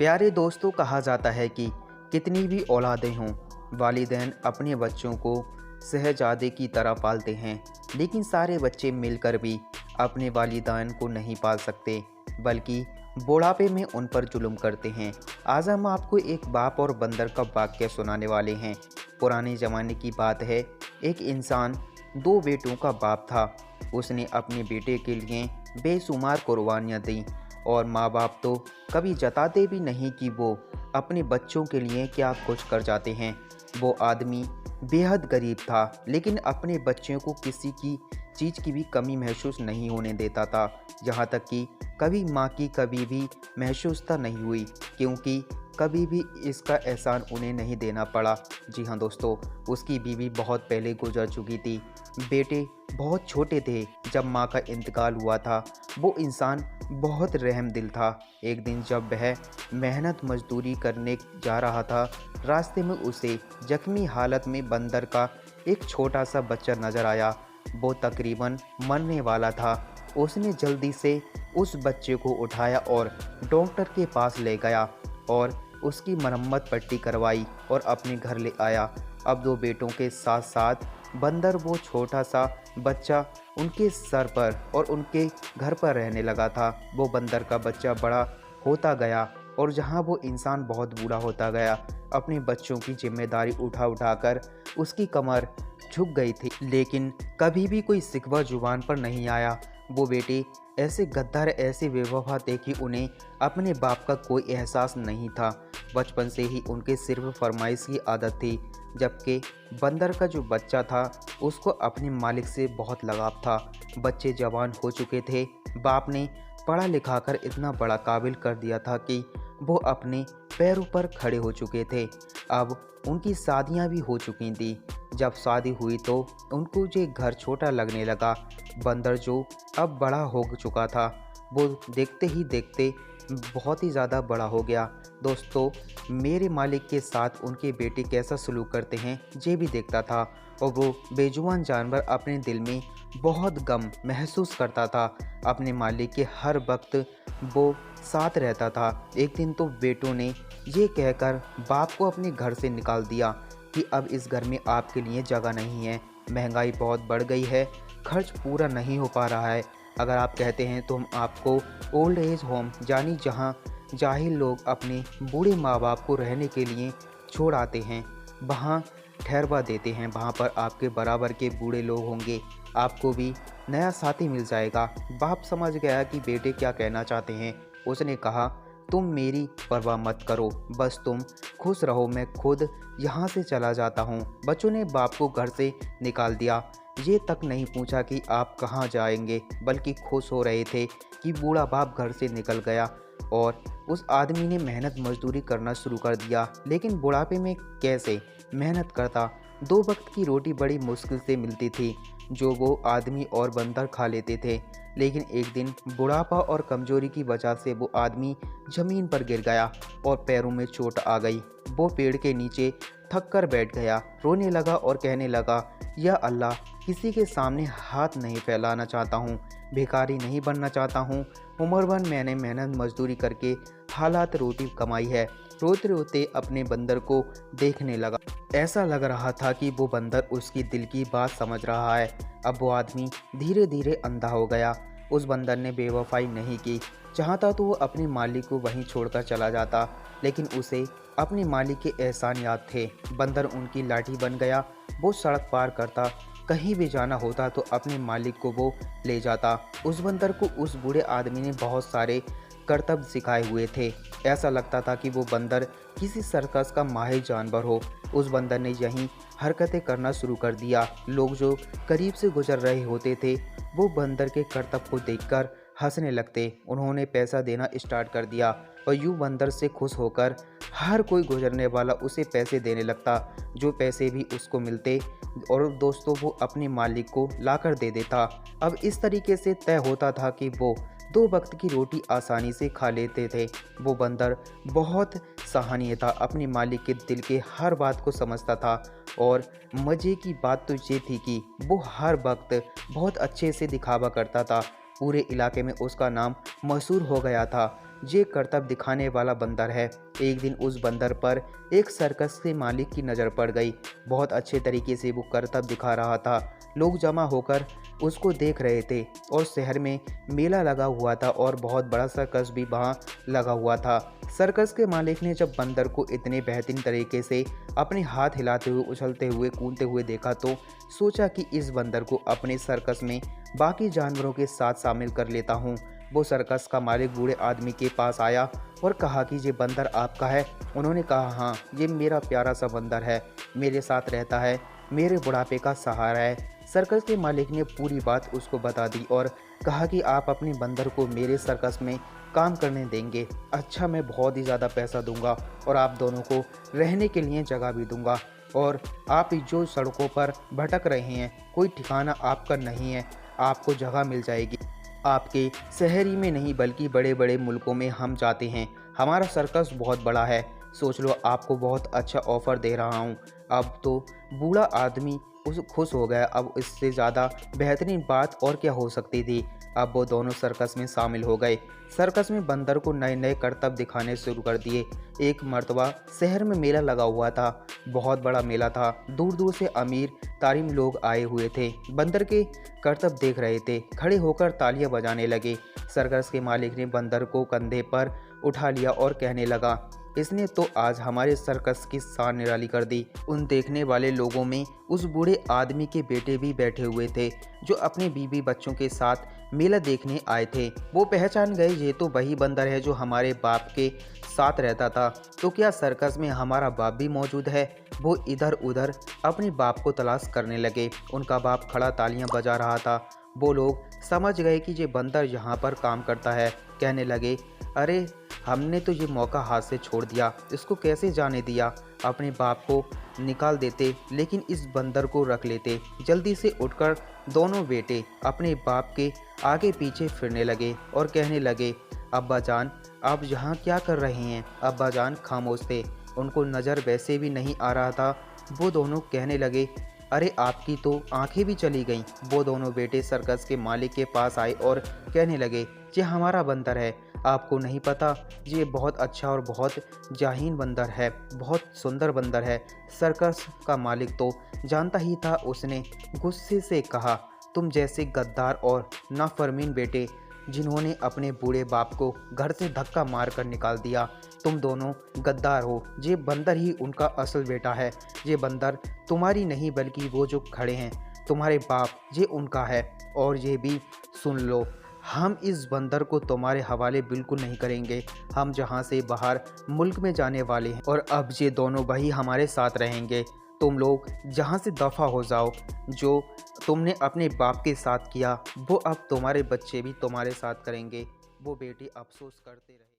प्यारे दोस्तों, कहा जाता है कि कितनी भी औलादें हों, वालिदैन अपने बच्चों को शहजादे की तरह पालते हैं। लेकिन सारे बच्चे मिलकर भी अपने वालिदैन को नहीं पाल सकते, बल्कि बुढ़ापे में उन पर जुल्म करते हैं। आज हम आपको एक बाप और बंदर का वाक्य सुनाने वाले हैं। पुराने ज़माने की बात है। एक इंसान दो बेटों का बाप था। उसने अपने बेटे के लिए बेशुमार कुर्बानियाँ दी और माँ बाप तो कभी जताते भी नहीं कि वो अपने बच्चों के लिए क्या कुछ कर जाते हैं। वो आदमी बेहद गरीब था, लेकिन अपने बच्चों को किसी की चीज़ की भी कमी महसूस नहीं होने देता था। यहाँ तक कि कभी माँ की कभी भी महसूसता नहीं हुई, क्योंकि कभी भी इसका एहसान उन्हें नहीं देना पड़ा। जी हाँ दोस्तों, उसकी बीवी बहुत पहले गुजर चुकी थी। बेटे बहुत छोटे थे जब माँ का इंतकाल हुआ था। वो इंसान बहुत रहमदिल था। एक दिन जब वह मेहनत मजदूरी करने जा रहा था, रास्ते में उसे जख्मी हालत में बंदर का एक छोटा सा बच्चा नज़र आया। वो तकरीबन मरने वाला था। उसने जल्दी से उस बच्चे को उठाया और डॉक्टर के पास ले गया और उसकी मरम्मत पट्टी करवाई और अपने घर ले आया। अब दो बेटों के साथ साथ बंदर, वो छोटा सा बच्चा, उनके सर पर और उनके घर पर रहने लगा था। वो बंदर का बच्चा बड़ा होता गया और जहाँ वो इंसान बहुत बूढ़ा होता गया, अपने बच्चों की जिम्मेदारी उठा उठाकर उसकी कमर झुक गई थी, लेकिन कभी भी कोई शिकवा जुबान पर नहीं आया। वो बेटे ऐसे गद्दार, ऐसे बेवफा थे कि उन्हें अपने बाप का कोई एहसास नहीं था। बचपन से ही उनके सिर्फ फरमाइश की आदत थी, जबकि बंदर का जो बच्चा था उसको अपने मालिक से बहुत लगाव था। बच्चे जवान हो चुके थे। बाप ने पढ़ा लिखा कर इतना बड़ा काबिल कर दिया था कि वो अपने पैरों पर खड़े हो चुके थे। अब उनकी शादियां भी हो चुकी थी। जब शादी हुई तो उनको जो घर छोटा लगने लगा। बंदर जो अब बड़ा हो चुका था, वो देखते ही देखते बहुत ही ज़्यादा बड़ा हो गया। दोस्तों, मेरे मालिक के साथ उनके बेटे कैसा सलूक करते हैं ये भी देखता था, और वो बेजुबान जानवर अपने दिल में बहुत गम महसूस करता था। अपने मालिक के हर वक्त वो साथ रहता था। एक दिन तो बेटों ने ये कहकर बाप को अपने घर से निकाल दिया कि अब इस घर में आपके लिए जगह नहीं है, महंगाई बहुत बढ़ गई है, खर्च पूरा नहीं हो पा रहा है। अगर आप कहते हैं तो हम आपको ओल्ड एज होम, यानी जहां जाहिल लोग अपने बूढ़े माँ बाप को रहने के लिए छोड़ आते हैं, वहां ठहरवा देते हैं। वहां पर आपके बराबर के बूढ़े लोग होंगे, आपको भी नया साथी मिल जाएगा। बाप समझ गया कि बेटे क्या कहना चाहते हैं। उसने कहा, तुम मेरी परवाह मत करो, बस तुम खुश रहो, मैं खुद यहाँ से चला जाता हूँ। बच्चों ने बाप को घर से निकाल दिया। ये तक नहीं पूछा कि आप कहाँ जाएंगे, बल्कि खुश हो रहे थे कि बूढ़ा बाप घर से निकल गया। और उस आदमी ने मेहनत मजदूरी करना शुरू कर दिया। लेकिन बुढ़ापे में कैसे मेहनत करता। दो वक्त की रोटी बड़ी मुश्किल से मिलती थी, जो वो आदमी और बंदर खा लेते थे। लेकिन एक दिन बुढ़ापा और कमजोरी की वजह से वो आदमी जमीन पर गिर गया और पैरों में चोट आ गई। वो पेड़ के नीचे थक कर बैठ गया, रोने लगा और कहने लगा, या अल्लाह, किसी के सामने हाथ नहीं फैलाना चाहता हूँ, भिखारी नहीं बनना चाहता हूँ। उम्र भर मैंने मेहनत मजदूरी करके हालात रोटी कमाई है। रोते रोते अपने बंदर को देखने लगा। ऐसा लग रहा था कि वो बंदर उसकी दिल की बात समझ रहा है। अब वो आदमी धीरे धीरे अंधा हो गया। उस बंदर ने बेवफाई नहीं की। चाहता तो वो अपने मालिक को वहीं छोड़कर चला जाता, लेकिन उसे अपने मालिक के एहसान याद थे। बंदर उनकी लाठी बन गया। वो सड़क पार करता, कहीं भी जाना होता तो अपने मालिक को वो ले जाता। उस बंदर को उस बूढ़े आदमी ने बहुत सारे करतब सिखाए हुए थे। ऐसा लगता था कि वो बंदर किसी सर्कस का माहिर जानवर हो। उस बंदर ने यहीं हरकतें करना शुरू कर दिया। लोग जो करीब से गुजर रहे होते थे, वो बंदर के करतब को देखकर हंसने लगते। उन्होंने पैसा देना स्टार्ट कर दिया और यूं बंदर से खुश होकर हर कोई गुजरने वाला उसे पैसे देने लगता। जो पैसे भी उसको मिलते और दोस्तों वो अपने मालिक को लाकर दे देता। अब इस तरीके से तय होता था कि वो दो वक्त की रोटी आसानी से खा लेते थे। वो बंदर बहुत सहानीय था, अपने मालिक के दिल के हर बात को समझता था। और मज़े की बात तो ये थी कि वो हर वक्त बहुत अच्छे से दिखावा करता था। पूरे इलाके में उसका नाम मशहूर हो गया था। ये करतब दिखाने वाला बंदर है। एक दिन उस बंदर पर एक सर्कस के मालिक की नज़र पड़ गई। बहुत अच्छे तरीके से वो करतब दिखा रहा था। लोग जमा होकर उसको देख रहे थे और शहर में मेला लगा हुआ था और बहुत बड़ा सर्कस भी वहाँ लगा हुआ था। सर्कस के मालिक ने जब बंदर को इतने बेहतरीन तरीके से अपने हाथ हिलाते हुए, उछलते हुए, कूदते हुए देखा तो सोचा कि इस बंदर को अपने सर्कस में बाकी जानवरों के साथ शामिल कर लेता हूँ। वो सर्कस का मालिक बूढ़े आदमी के पास आया और कहा कि ये बंदर आपका है। उन्होंने कहा, हाँ, ये मेरा प्यारा सा बंदर है, मेरे साथ रहता है, मेरे बुढ़ापे का सहारा है। सर्कस के मालिक ने पूरी बात उसको बता दी और कहा कि आप अपने बंदर को मेरे सर्कस में काम करने देंगे। अच्छा, मैं बहुत ही ज़्यादा पैसा दूंगा और आप दोनों को रहने के लिए जगह भी दूंगा। और आप जो सड़कों पर भटक रहे हैं, कोई ठिकाना आपका नहीं है, आपको जगह मिल जाएगी। आपके शहरी में नहीं बल्कि बड़े बड़े मुल्कों में हम जाते हैं। हमारा सर्कस बहुत बड़ा है, सोच लो, आपको बहुत अच्छा ऑफ़र दे रहा हूँ। अब तो बूढ़ा आदमी उस खुश हो गया। अब इससे ज़्यादा बेहतरीन बात और क्या हो सकती थी। अब वो दोनों सर्कस में शामिल हो गए। सर्कस में बंदर को नए नए करतब दिखाने शुरू कर दिए। एक मर्तबा शहर में मेला लगा हुआ था, बहुत बड़ा मेला था। दूर दूर से अमीर तारिम लोग आए हुए थे, बंदर के करतब देख रहे थे, खड़े होकर तालियां बजाने लगे। सर्कस के मालिक ने बंदर को कंधे पर उठा लिया और कहने लगा, इसने तो आज हमारे सर्कस की शान निराली कर दी। उन देखने वाले लोगों में उस बूढ़े आदमी के बेटे भी बैठे हुए थे, जो अपने बीवी बच्चों के साथ मेला देखने आए थे। वो पहचान गए, ये तो वही बंदर है जो हमारे बाप के साथ रहता था। तो क्या सर्कस में हमारा बाप भी मौजूद है? वो इधर उधर अपने बाप को तलाश करने लगे। उनका बाप खड़ा तालियां बजा रहा था। वो लोग समझ गए कि ये बंदर यहाँ पर काम करता है। कहने लगे, अरे, हमने तो ये मौका हाथ से छोड़ दिया, इसको कैसे जाने दिया। अपने बाप को निकाल देते, लेकिन इस बंदर को रख लेते। जल्दी से उठकर दोनों बेटे अपने बाप के आगे पीछे फिरने लगे और कहने लगे, अब्बा जान, आप यहाँ क्या कर रहे हैं? अब्बा जान खामोश थे, उनको नज़र वैसे भी नहीं आ रहा था। वो दोनों कहने लगे, अरे, आपकी तो आंखें भी चली गईं। वो दोनों बेटे सर्कस के मालिक के पास आए और कहने लगे, ये हमारा बंदर है, आपको नहीं पता, ये बहुत अच्छा और बहुत जाहीन बंदर है, बहुत सुंदर बंदर है। सर्कस का मालिक तो जानता ही था। उसने गुस्से से कहा, तुम जैसे गद्दार और नाफरमीन बेटे, जिन्होंने अपने बूढ़े बाप को घर से धक्का मार कर निकाल दिया, तुम दोनों गद्दार हो। ये बंदर ही उनका असल बेटा है। ये बंदर तुम्हारी नहीं बल्कि वो जो खड़े हैं तुम्हारे बाप, ये उनका है। और ये भी सुन लो, हम इस बंदर को तुम्हारे हवाले बिल्कुल नहीं करेंगे। हम जहाँ से बाहर मुल्क में जाने वाले हैं और अब ये दोनों भाई हमारे साथ रहेंगे। तुम लोग जहाँ से दफ़ा हो जाओ। जो तुमने अपने बाप के साथ किया, वो अब तुम्हारे बच्चे भी तुम्हारे साथ करेंगे। वो बेटे अफसोस करते रहे।